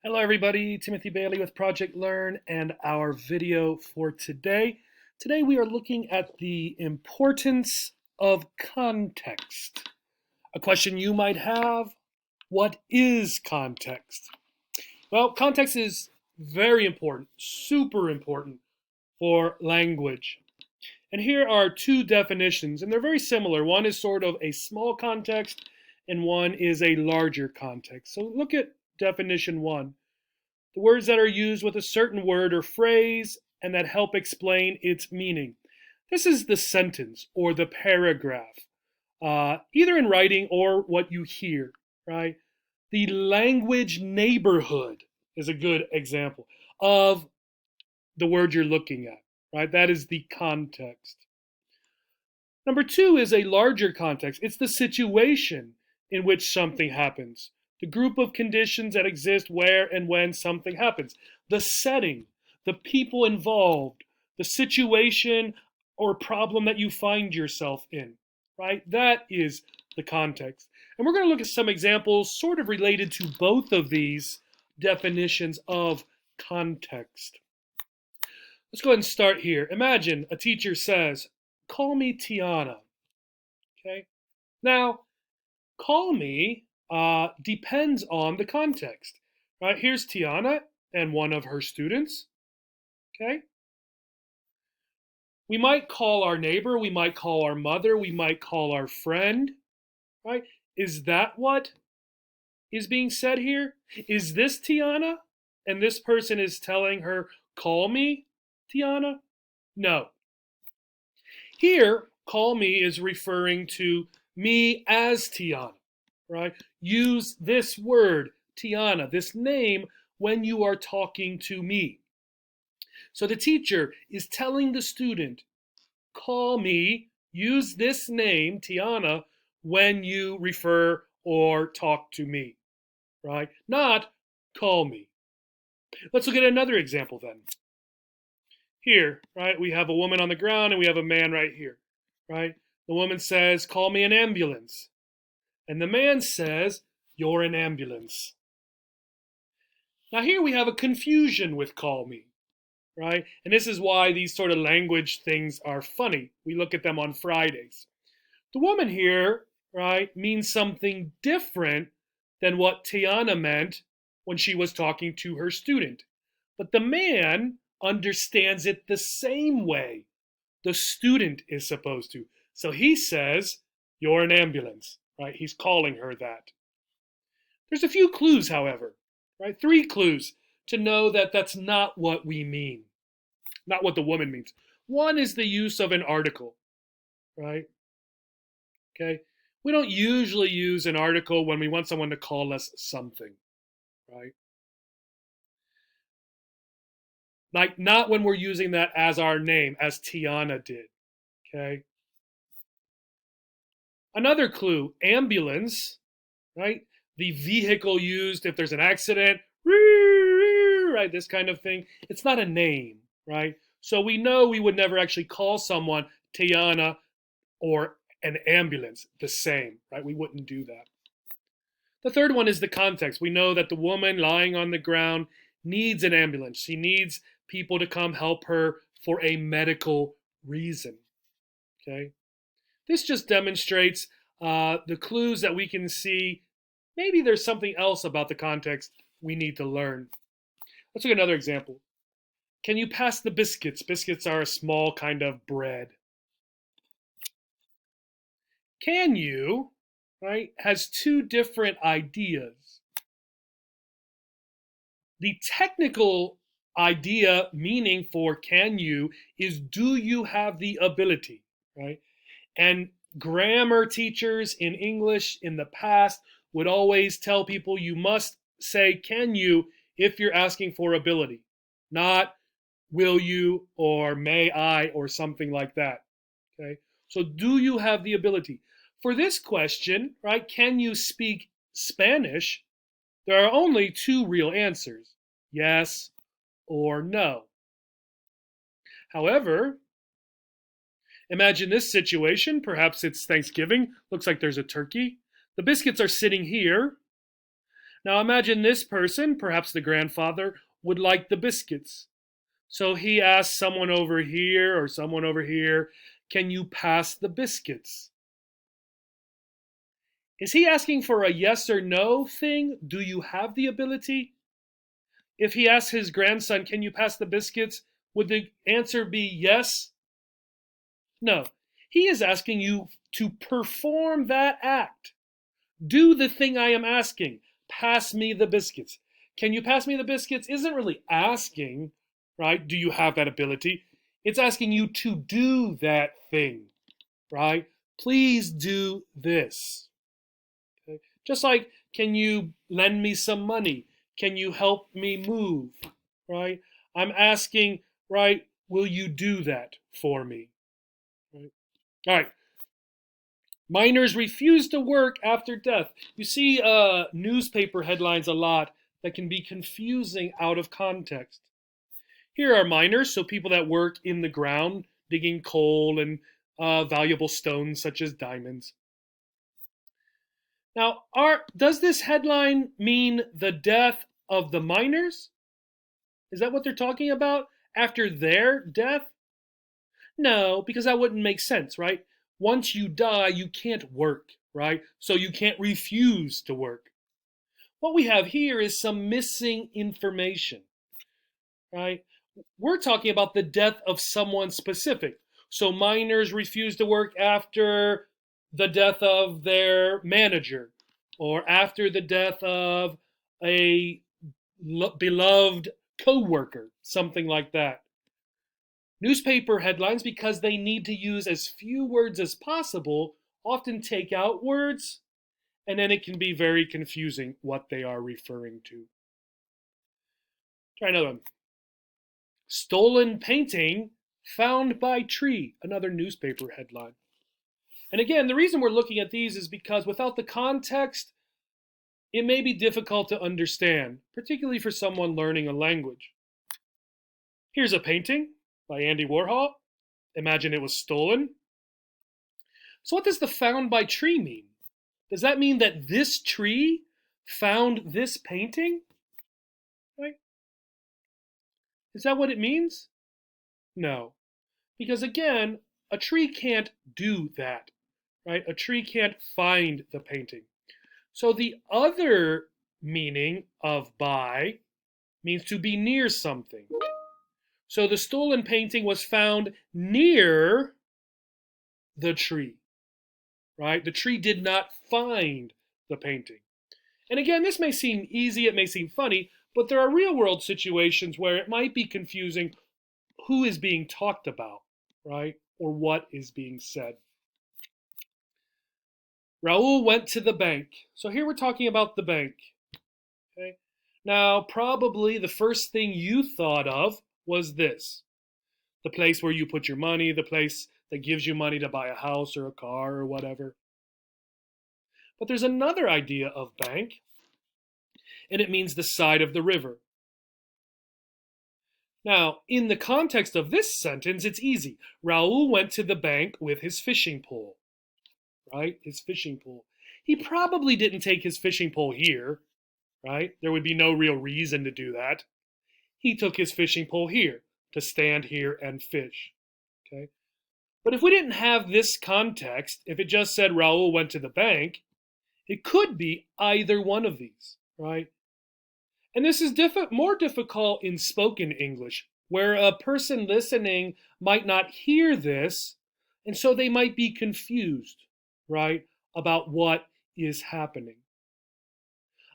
Hello everybody, Timothy Bailey with Project Learn and our video for today. Today we are looking at the importance of context. A question you might have, what is context? Well, context is very important, super important for language. And here are two definitions, and they're very similar. One is sort of a small context, and one is a larger context. So look at definition one. The words that are used with a certain word or phrase and that help explain its meaning. This is the sentence or the paragraph, either in writing or what you hear, right? The language neighborhood is a good example of the word you're looking at, right? That is the context. Number two is a larger context. It's the situation in which something happens, the group of conditions that exist where and when something happens, the setting, the people involved, the situation or problem that you find yourself in, right? That is the context. And we're going to look at some examples sort of related to both of these definitions of context. Let's go ahead and start here. Imagine a teacher says, "Call me Tiana." Okay. Now, call me depends on the context, right? Here's Tiana and one of her students. Okay. We might call our neighbor, we might call our mother, we might call our friend, right? Is that what is being said here? Is this Tiana? And this person is telling her, "Call me Tiana"? No. Here, call me is referring to me as Tiana, right? Use this word, Tiana, this name, when you are talking to me. So the teacher is telling the student, call me, use this name, Tiana, when you refer or talk to me, right? Not call me. Let's look at another example then. Here, right, we have a woman on the ground and we have a man right here, right? The woman says, "Call me an ambulance." And the man says, "You're an ambulance." Now here we have a confusion with "call me," right? And this is why these sort of language things are funny. We look at them on Fridays. The woman here, right, means something different than what Tiana meant when she was talking to her student. But the man understands it the same way the student is supposed to. So he says, "You're an ambulance," right? He's calling her that. There's a few clues, however, right? Three clues to know that that's not what we mean, not what the woman means. One is the use of an article, right? Okay. We don't usually use an article when we want someone to call us something, right? Like not when we're using that as our name, as Tiana did, okay? Another clue, ambulance, right? The vehicle used if there's an accident, right? This kind of thing. It's not a name, right? So we know we would never actually call someone Tiana or an ambulance the same, right? We wouldn't do that. The third one is the context. We know that the woman lying on the ground needs an ambulance. She needs people to come help her for a medical reason. Okay. This just demonstrates the clues that we can see. Maybe there's something else about the context we need to learn. Let's look at another example. Can you pass the biscuits? Biscuits are a small kind of bread. Can you, right, has two different ideas. The technical idea meaning for can you is do you have the ability, right? And grammar teachers in English in the past would always tell people you must say can you if you're asking for ability, not will you or may I or something like that. Okay? So do you have the ability? For this question, right, can you speak Spanish? There are only two real answers, yes or no. However, imagine this situation. Perhaps it's Thanksgiving. Looks like there's a turkey. The biscuits are sitting here. Now imagine this person, perhaps the grandfather, would like the biscuits. So he asks someone over here or someone over here, can you pass the biscuits? Is he asking for a yes or no thing? Do you have the ability? If he asks his grandson, can you pass the biscuits? Would the answer be yes? No. He is asking you to perform that act. Do the thing I am asking. Pass me the biscuits. Can you pass me the biscuits? Isn't really asking, right? Do you have that ability? It's asking you to do that thing, right? Please do this. Okay? Just like, can you lend me some money? Can you help me move, right? I'm asking, right, will you do that for me? Right? All right. Miners refuse to work after death. You see newspaper headlines a lot that can be confusing out of context. Here are miners, so people that work in the ground, digging coal and valuable stones such as diamonds. Now, does this headline mean the death of the miners? Is that what they're talking about? After their death? No, because that wouldn't make sense, right? Once you die, you can't work, right? So you can't refuse to work. What we have here is some missing information, right? We're talking about the death of someone specific. So miners refuse to work after the death of their manager or after the death of a beloved co-worker, something like that. Newspaper headlines, because they need to use as few words as possible, often take out words, and then it can be very confusing what they are referring to. Try another one. Stolen painting found by tree, another newspaper headline. And again, the reason we're looking at these is because without the context, it may be difficult to understand, particularly for someone learning a language. Here's a painting by Andy Warhol. Imagine it was stolen. So what does the found by tree mean? Does that mean that this tree found this painting? Right? Is that what it means? No. Because again, a tree can't do that, right? A tree can't find the painting. So the other meaning of by means to be near something. So the stolen painting was found near the tree, right? The tree did not find the painting. And again, this may seem easy, it may seem funny, but there are real world situations where it might be confusing who is being talked about, right? Or what is being said. Raul went to the bank. So here we're talking about the bank. Okay. Now, probably the first thing you thought of was this. The place where you put your money, the place that gives you money to buy a house or a car or whatever. But there's another idea of bank, and it means the side of the river. Now, in the context of this sentence, it's easy. Raul went to the bank with his fishing pole, right? His fishing pole. He probably didn't take his fishing pole here, right? There would be no real reason to do that. He took his fishing pole here to stand here and fish, okay? But if we didn't have this context, if it just said Raul went to the bank, it could be either one of these, right? And this is more difficult in spoken English, where a person listening might not hear this, and so they might be confused, right, about what is happening.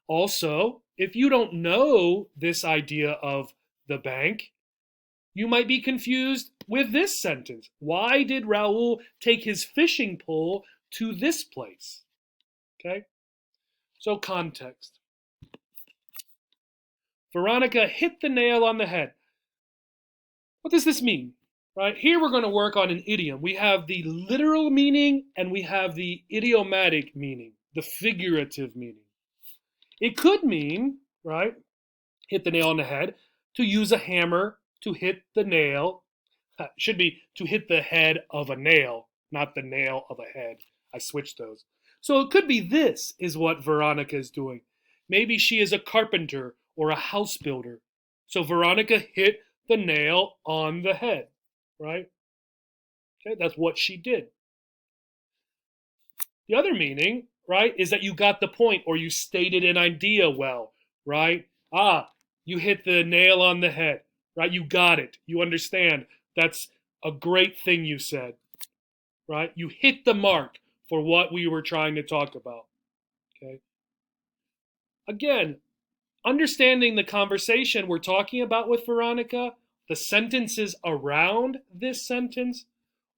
Also, if you don't know this idea of the bank, you might be confused with this sentence. Why did Raul take his fishing pole to this place? Okay, so context. Veronica hit the nail on the head. What does this mean? Right, here we're going to work on an idiom. We have the literal meaning and we have the idiomatic meaning, the figurative meaning. It could mean, right, hit the nail on the head, to use a hammer to hit the nail. Should be to hit the head of a nail, not the nail of a head. I switched those. So it could be this is what Veronica is doing. maybe she is a carpenter or a house builder. So Veronica hit the nail on the head, right? Okay, that's what she did. The other meaning, right, is that you got the point or you stated an idea well, right? You hit the nail on the head, right? You got it. You understand. That's a great thing you said, right? You hit the mark for what we were trying to talk about, okay? Again, understanding the conversation we're talking about with Veronica, the sentences around this sentence,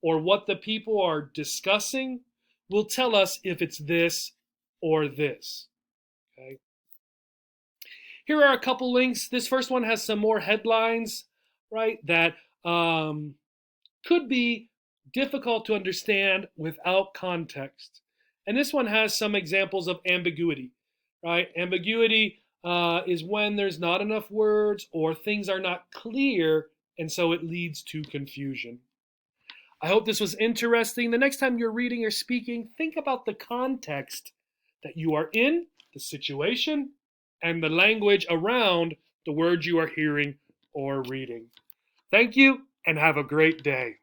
or what the people are discussing will tell us if it's this or this. Okay. Here are a couple links. This first one has some more headlines, right, that could be difficult to understand without context. And this one has some examples of ambiguity, right? Ambiguity is when there's not enough words or things are not clear, and so it leads to confusion. I hope this was interesting. The next time you're reading or speaking, think about the context that you are in, the situation, and the language around the words you are hearing or reading. Thank you, and have a great day.